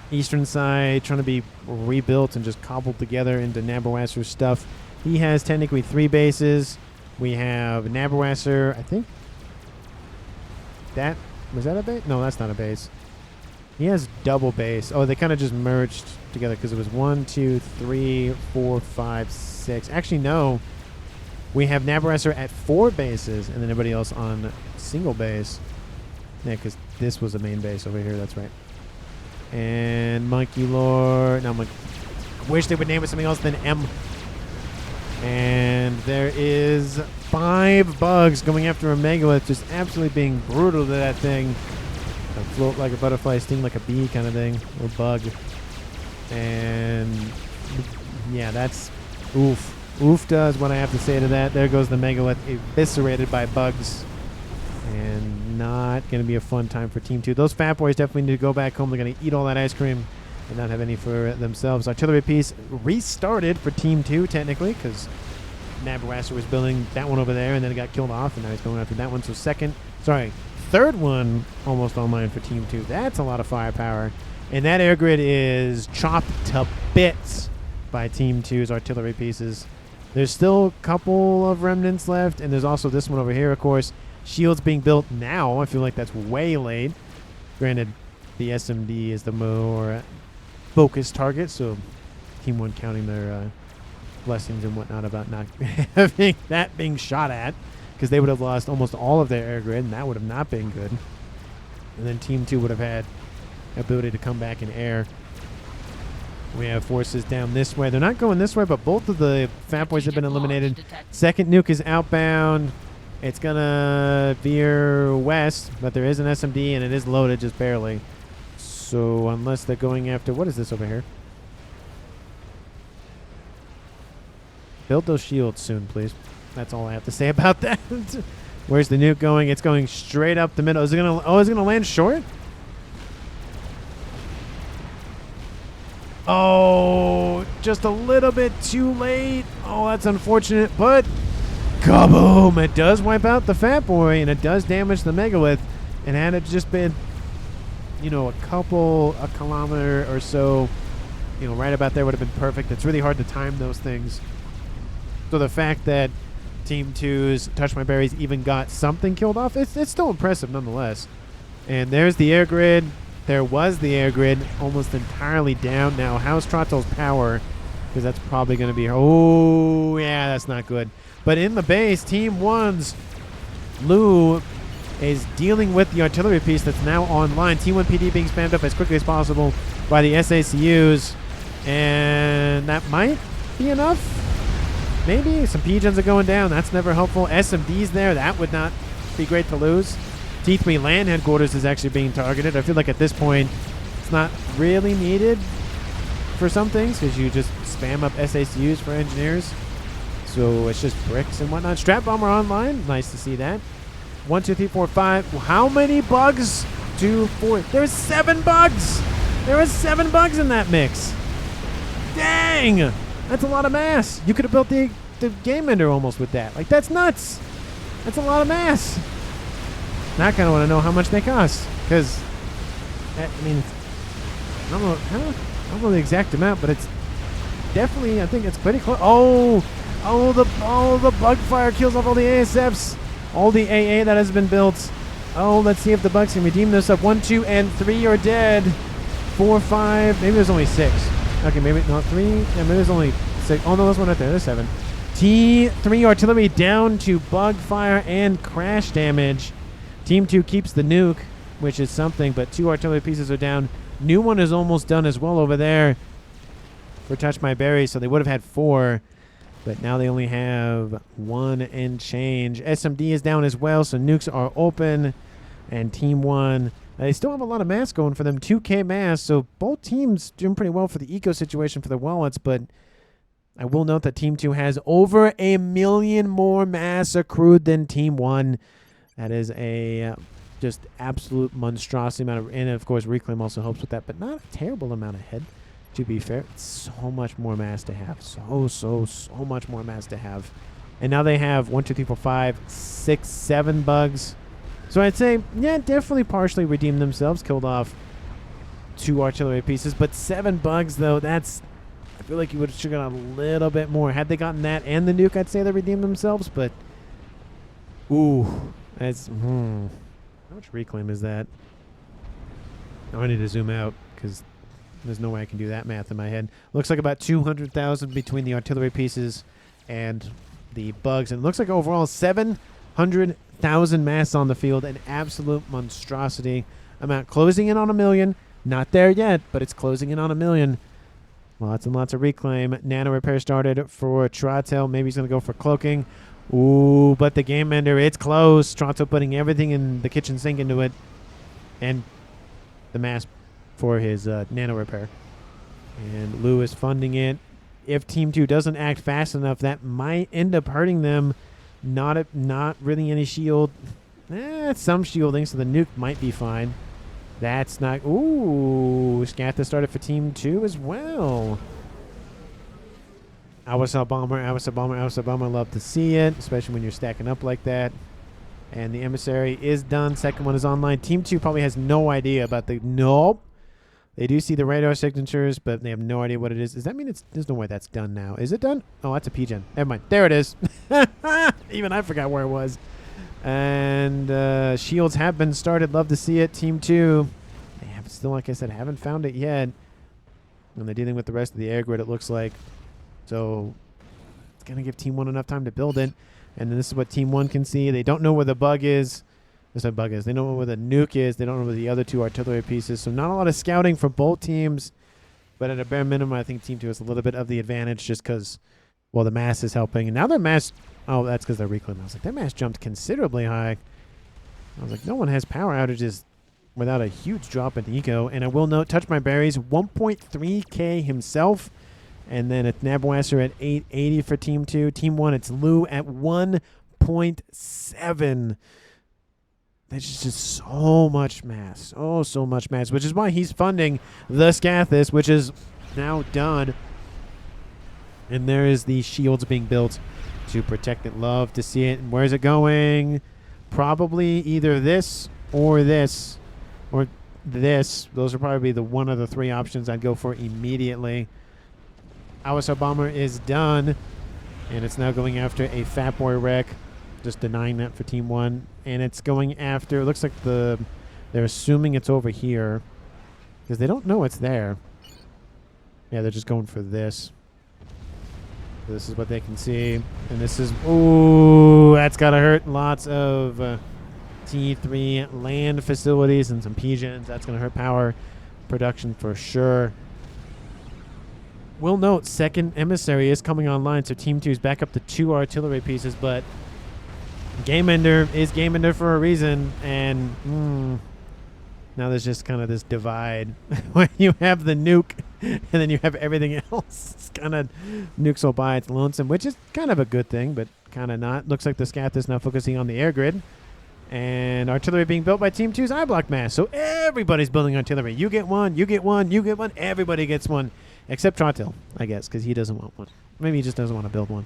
Eastern side trying to be rebuilt and just cobbled together into Nabarwasser's stuff. He has technically 3 bases. We have Nabarwasser, I think. Was that a base? No, that's not a base. He has double base. Oh, they kind of just merged together because it was 1, 2, 3, 4, 5, 6. Actually, no. We have Nabarwasser at 4 bases and then everybody else on single base. Yeah, because this was a main base over here. That's right. And Monkey Lord. No, I wish they would name it something else than M. And there is 5 bugs going after a megalith, just absolutely being brutal to that thing. Float like a butterfly, sting like a bee kind of thing, or bug. And yeah, that's oof. Oof does what I have to say to that. There goes the megalith eviscerated by bugs. And not going to be a fun time for Team 2. Those fat boys definitely need to go back home. They're going to eat all that ice cream and not have any for themselves. Artillery piece restarted for Team 2, technically, because Nabarasser was building that one over there, and then it got killed off, and now he's going after that one. So third one almost online for Team 2. That's a lot of firepower. And that air grid is chopped to bits by Team 2's artillery pieces. There's still a couple of remnants left, and there's also this one over here, of course. Shields being built now. I feel like that's way late. Granted, the SMD is the more focused target, so Team 1 counting their blessings and whatnot about not having that being shot at, because they would have lost almost all of their air grid, and that would have not been good. And then Team 2 would have had ability to come back in air. We have forces down this way. They're not going this way, but both of the fat boys have been eliminated. Second nuke is outbound. It's going to veer west, but there is an SMD, and it is loaded just barely. So unless they're going after... What is this over here? Build those shields soon, please. That's all I have to say about that. Where's the nuke going? It's going straight up the middle. Is it going to... Oh, is it going to land short? Oh, just a little bit too late. Oh, that's unfortunate, but kaboom! It does wipe out the fat boy, and it does damage the megalith. And had it just been, a kilometer or so, right about there would have been perfect. It's really hard to time those things. So the fact that Team 2's Touch My Berries even got something killed off, it's still impressive nonetheless. And there's the air grid. There was the air grid almost entirely down. Now, how's Trottel's power? Because that's probably going to be... Oh, yeah, that's not good. But in the base, Team 1's Lou is dealing with the artillery piece that's now online. Team 1 PD being spammed up as quickly as possible by the SACUs. And that might be enough. Maybe. Some P-gens are going down. That's never helpful. SMD's there. That would not be great to lose. T3 land headquarters is actually being targeted. I feel like at this point, it's not really needed for some things because you just spam up SACUs for engineers. So it's just bricks and whatnot. Strap bomber online. Nice to see that. 1, 2, 3, 4, 5. How many bugs? 2, 4. There's 7 bugs. There was 7 bugs in that mix. Dang. That's a lot of mass. You could have built the game ender almost with that. Like, that's nuts. That's a lot of mass. Now I kind of want to know how much they cost, because, I mean, I don't know the exact amount, but it's definitely, I think it's pretty close. The bug fire kills off all the ASFs, all the AA that has been built. Oh, let's see if the bugs can redeem this up. 1, 2, and 3 are dead. 4, 5, maybe there's only 6. Okay, maybe not 3. Yeah, maybe there's only 6. Oh no, there's one right there. There's 7. T3 artillery down to bug fire and crash damage. Team 2 keeps the nuke, which is something, but 2 artillery pieces are down. New one is almost done as well over there for Touch My Berry, so they would have had 4, but now they only have 1 and change. SMD is down as well, so nukes are open, and Team 1, they still have a lot of mass going for them, 2K mass, so both teams doing pretty well for the eco situation for their wallets, but I will note that Team 2 has over 1 million more mass accrued than Team 1. That is a just absolute monstrosity amount of, and of course Reclaim also helps with that, but not a terrible amount of head, to be fair. It's so much more mass to have. So much more mass to have. And now they have 1, 2, 3, 4, 5, 6, 7 bugs. So I'd say, yeah, definitely partially redeemed themselves, killed off 2 artillery pieces, but 7 bugs though, that's, I feel like you would have gotten a little bit more. Had they gotten that and the nuke, I'd say they redeemed themselves, but ooh. That's, how much reclaim is that? Oh, I need to zoom out because there's no way I can do that math in my head. Looks like about 200,000 between the artillery pieces and the bugs. And it looks like overall 700,000 mass on the field. An absolute monstrosity amount. Closing in on 1 million. Not there yet, but it's closing in on 1 million. Lots and lots of reclaim. Nano repair started for Trotel. Maybe he's going to go for cloaking. Ooh, but the game ender, it's close. Trotel putting everything in the kitchen sink into it. And the mask for his nano repair. And Lewis funding it. If Team 2 doesn't act fast enough, that might end up hurting them. Not really any shield. Some shielding, so the nuke might be fine. That's not... Ooh, Scatha started for Team 2 as well. Awasa Bomber. Love to see it, especially when you're stacking up like that. And the emissary is done. Second one is online. Team 2 probably has no idea about the... Nope. They do see the radar signatures, but they have no idea what it is. Does that mean it's... There's no way that's done now. Is it done? Oh, that's a PGen. Never mind. There it is. Even I forgot where it was. And shields have been started. Love to see it. Team 2. They have still, like I said, haven't found it yet. And they're dealing with the rest of the air grid, it looks like. So it's going to give Team 1 enough time to build it. And then this is what Team 1 can see. They don't know where the bug is. There's no bug is. They don't know where the nuke is. They don't know where the other 2 artillery pieces. So not a lot of scouting for both teams. But at a bare minimum, I think Team 2 has a little bit of the advantage just because, well, the mass is helping. And now their mass... Oh, that's because they're reclaiming. I was like, their mass jumped considerably high. I was like, no one has power outages without a huge drop in eco. And I will note, Touch My Berries, 1.3k himself. And then it's Nabwasser at 880 for Team 2. Team 1, it's Lou at 1.7. There's just so much mass. Oh, so much mass. Which is why he's funding the Scathis, which is now done. And there is the shields being built to protect it. Love to see it. And where's it going? Probably either this or this or this. Those are probably the one of the 3 options I'd go for immediately. Awasa Bomber is done. And it's now going after a Fat Boy wreck. Just denying that for Team 1. And it's going after... It looks like they're assuming it's over here. Because they don't know it's there. Yeah, they're just going for this. This is what they can see. And this is... Ooh, that's got to hurt. Lots of T3 land facilities and some PGens. That's going to hurt power production for sure. We'll note, second emissary is coming online, so Team 2 is back up to 2 artillery pieces, but Game Ender is Game Ender for a reason, and now there's just kind of this divide where you have the nuke and then you have everything else. It's kind of nukes all by its lonesome, which is kind of a good thing, but kind of not. Looks like the Scath is now focusing on the air grid. And artillery being built by Team 2's eye block mass. So everybody's building artillery. You get one, you get one, you get one. Everybody gets one. Except Trotil, I guess, because he doesn't want one. Maybe he just doesn't want to build one.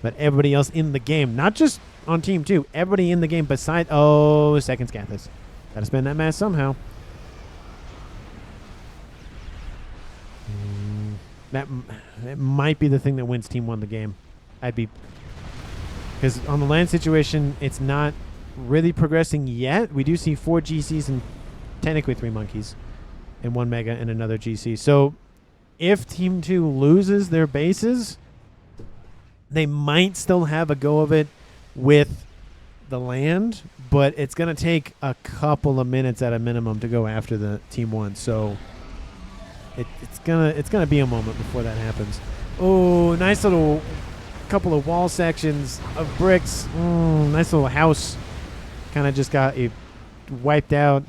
But everybody else in the game, not just on Team 2, everybody in the game besides... Oh, second Scathis. Got to spend that mass somehow. That might be the thing that wins Team 1 the game. Because on the land situation, it's not really progressing yet. We do see 4 GCs and technically 3 monkeys. And 1 mega and another GC. So if Team 2 loses their bases, they might still have a go of it with the land, but it's going to take a couple of minutes at a minimum to go after the Team 1. So it's gonna be a moment before that happens. Oh, nice little couple of wall sections of bricks. Nice little house. Kind of just got wiped out.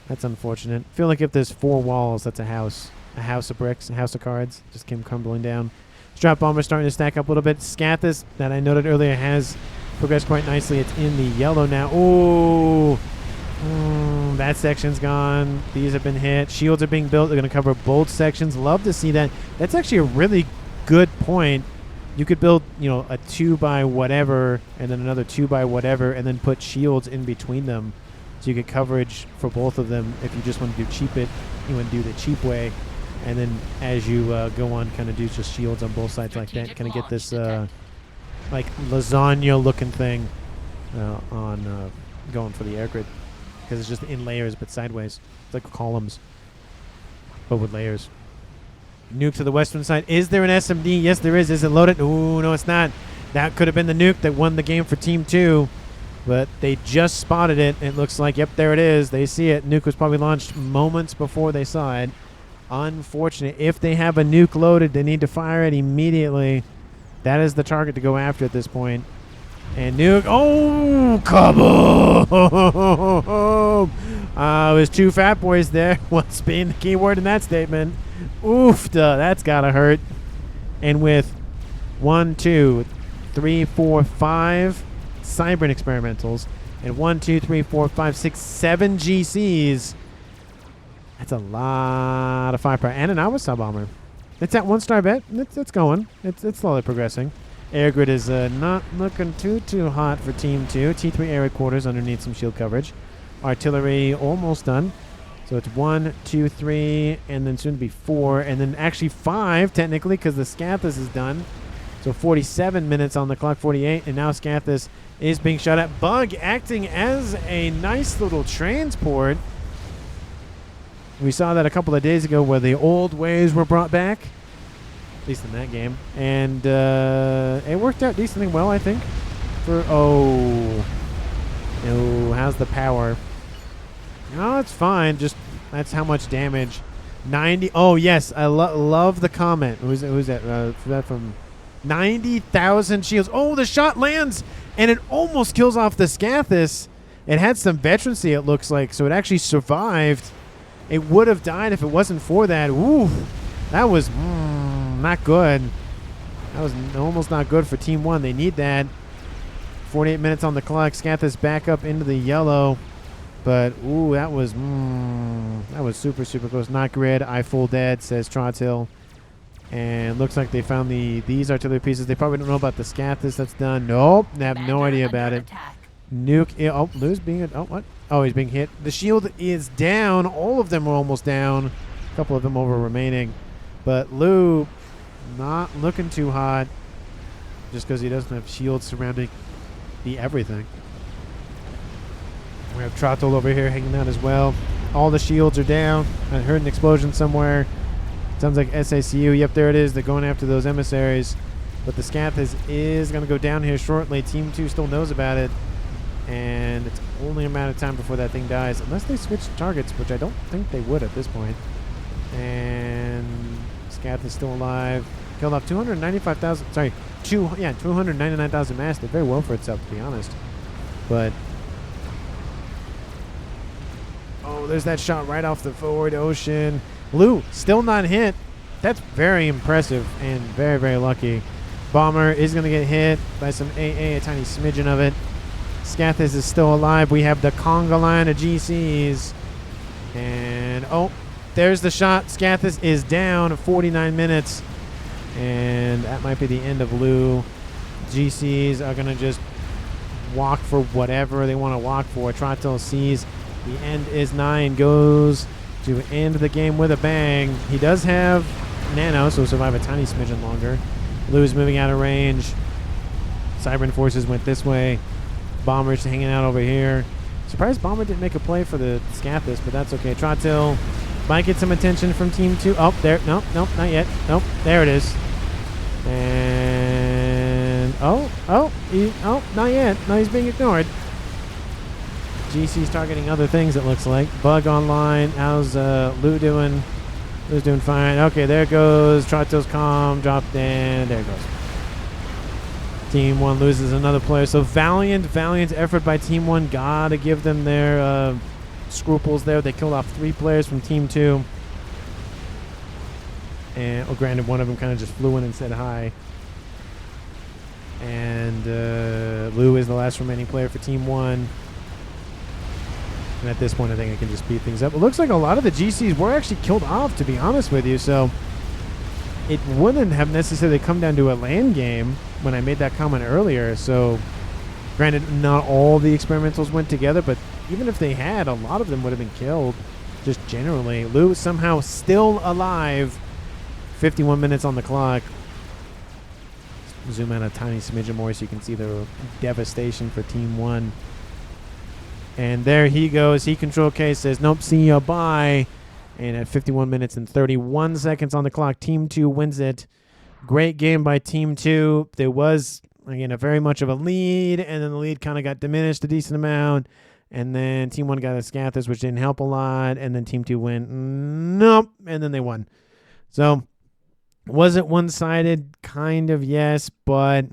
That's unfortunate. I feel like if there's 4 walls, that's a house. A house of bricks, a house of cards. Just came crumbling down. Strap Bomber starting to stack up a little bit. Scathis, that I noted earlier, has progressed quite nicely. It's in the yellow now. Oh, that section's gone. These have been hit. Shields are being built. They're going to cover both sections. Love to see that. That's actually a really good point. You could build, a 2 by whatever, and then another 2 by whatever, and then put shields in between them, so you get coverage for both of them. If you just want to do you want to do the cheap way, and then as you go on, kind of do just shields on both sides like that. Kind of get this like lasagna-looking thing on going for the air grid, because it's just in layers but sideways. It's like columns, but with layers. Nuke to the western side. Is there an SMD? Yes, there is. Is it loaded? Ooh, no, it's not. That could have been the nuke that won the game for Team 2. But they just spotted it. It looks like, yep, there it is. They see it. Nuke was probably launched moments before they saw it. Unfortunate. If they have a nuke loaded, they need to fire it immediately. That is the target to go after at this point. And Nuke, oh, kaboom! It was two fat boys there. What's being the key word in that statement? Oof, that's gotta hurt. And with 1, 2, 3, 4, 5 Cybran experimentals and 1, 2, 3, 4, 5, 6, 7 GCs. That's a lot of firepower. And an Awa sub-bomber. It's at 1-star bet. It's going. It's slowly progressing. Air grid is not looking too hot for Team 2. T3 air quarters underneath some shield coverage. Artillery almost done. So it's 1, 2, 3, and then soon to be 4, and then actually 5 technically because the Scathus is done. So 47 minutes on the clock, 48, and now Scathus is being shot at. Bug acting as a nice little transport. We saw that a couple of days ago where the old ways were brought back, at least in that game. And it worked out decently well, I think. Oh, how's the power? No, it's fine. Just that's how much damage. 90. Oh, yes. I love the comment. Who's that? That from 90,000 shields. Oh, the shot lands, and it almost kills off the Scathus. It had some veterancy, it looks like, so it actually survived. It would have died if it wasn't for that. Ooh, that was not good. That was almost not good for Team 1. They need that. 48 minutes on the clock. Scathus back up into the yellow. But, ooh, that was super, super close. Not grid. I full dead, says Trothill. And looks like they found these artillery pieces. They probably don't know about the Scathus that's done. Nope. They have no idea about it. Nuke. Oh, Lou's being... Oh, what? Oh, he's being hit. The shield is down. All of them are almost down. A couple of them over remaining. But Lou not looking too hot just because he doesn't have shields surrounding the everything. We have Trottle over here hanging out as well. All the shields are down. I heard an explosion somewhere. Sounds like SACU. Yep, there it is. They're going after those emissaries. But the Scathus is going to go down here shortly. Team 2 still knows about it. And it's only a matter of time before that thing dies. Unless they switch targets, which I don't think they would at this point. And Scathus is still alive. Killed off 295,000. Sorry, 299,000 mass. Did very well for itself, to be honest. But... oh, there's that shot right off the forward ocean. Lou still not hit. That's very impressive and very, very lucky. Bomber is going to get hit by some AA, a tiny smidgen of it. Scathus is still alive. We have the conga line of GCs. And, oh, there's the shot. Scathus is down 49 minutes. And that might be the end of Lou. GCs are going to just walk for whatever they want to walk for. Trottel sees the end is 9. Goes to end the game with a bang. He does have nano, so survive a tiny smidgen longer. Lou's moving out of range. Cybran forces went this way. Bomber's hanging out over here. Surprised Bomber didn't make a play for the Scathus, but that's okay. Trottil might get some attention from Team 2. Oh, there. Nope, not yet. Nope, there it is. And not yet. No, he's being ignored. GC's targeting other things, it looks like. Bug online. How's Lou doing? Lou's doing fine. Okay, there goes. Trottill's calm. Dropped in. There it goes. Team 1 loses another player. So valiant effort by Team 1. Gotta give them their scruples there. They killed off 3 players from Team 2. And, oh, granted, one of them kind of just flew in and said hi. And Lou is the last remaining player for Team 1. And at this point, I think I can just speed things up. It looks like a lot of the GCs were actually killed off, to be honest with you. So it wouldn't have necessarily come down to a land game when I made that comment earlier. So granted, not all the experimentals went together, but even if they had, a lot of them would have been killed just generally. Lou somehow still alive. 51 minutes on the clock. Zoom out a tiny smidgen more so you can see the devastation for Team 1. And there he goes. Heat control case says, nope, see ya, bye. And at 51 minutes and 31 seconds on the clock, Team 2 wins it. Great game by Team 2. There was again, a very much of a lead, and then the lead kind of got diminished a decent amount, and then Team 1 got a Scathers, which didn't help a lot, and then Team 2 went, nope, and then they won. So, was it one-sided? Kind of, yes, but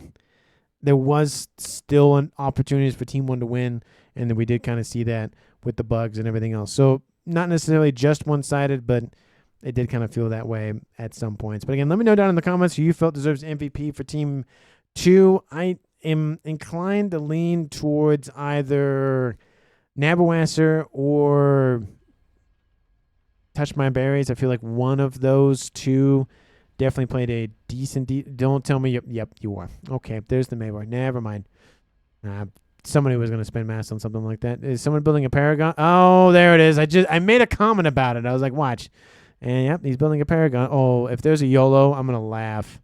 there was still opportunities for Team 1 to win, and then we did kind of see that with the bugs and everything else. So, not necessarily just one-sided, but it did kind of feel that way at some points. But again, let me know down in the comments who you felt deserves MVP for Team 2. I am inclined to lean towards either Nabawasser or Touch My Berries. I feel like one of those two definitely played a decent... Don't tell me... Yep, you are. Okay, there's the Maybar. Never mind. Somebody was going to spend mass on something like that. Is someone building a Paragon? Oh, there it is. I made a comment about it. I was like, watch. And, yep, he's building a Paragon. Oh, if there's a YOLO, I'm going to laugh.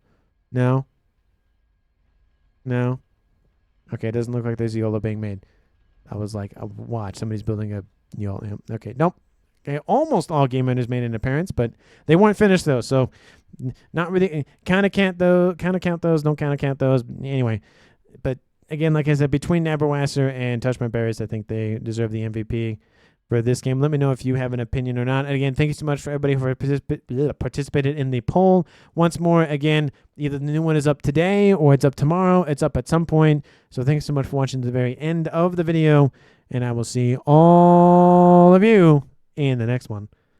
No? No? Okay, it doesn't look like there's a YOLO being made. I was like, watch, somebody's building a YOLO. Okay, nope. Okay, almost all game enders made an appearance, but they weren't finished, though. So, not really. Kind of count those. Don't kind of count those. Anyway, but, again, like I said, between Nabawasser and Touch My Berries, I think they deserve the MVP for this game. Let me know if you have an opinion or not. And again, thank you so much for everybody who participated in the poll. Once more, again, either the new one is up today or it's up tomorrow. It's up at some point. So thanks so much for watching to the very end of the video. And I will see all of you in the next one.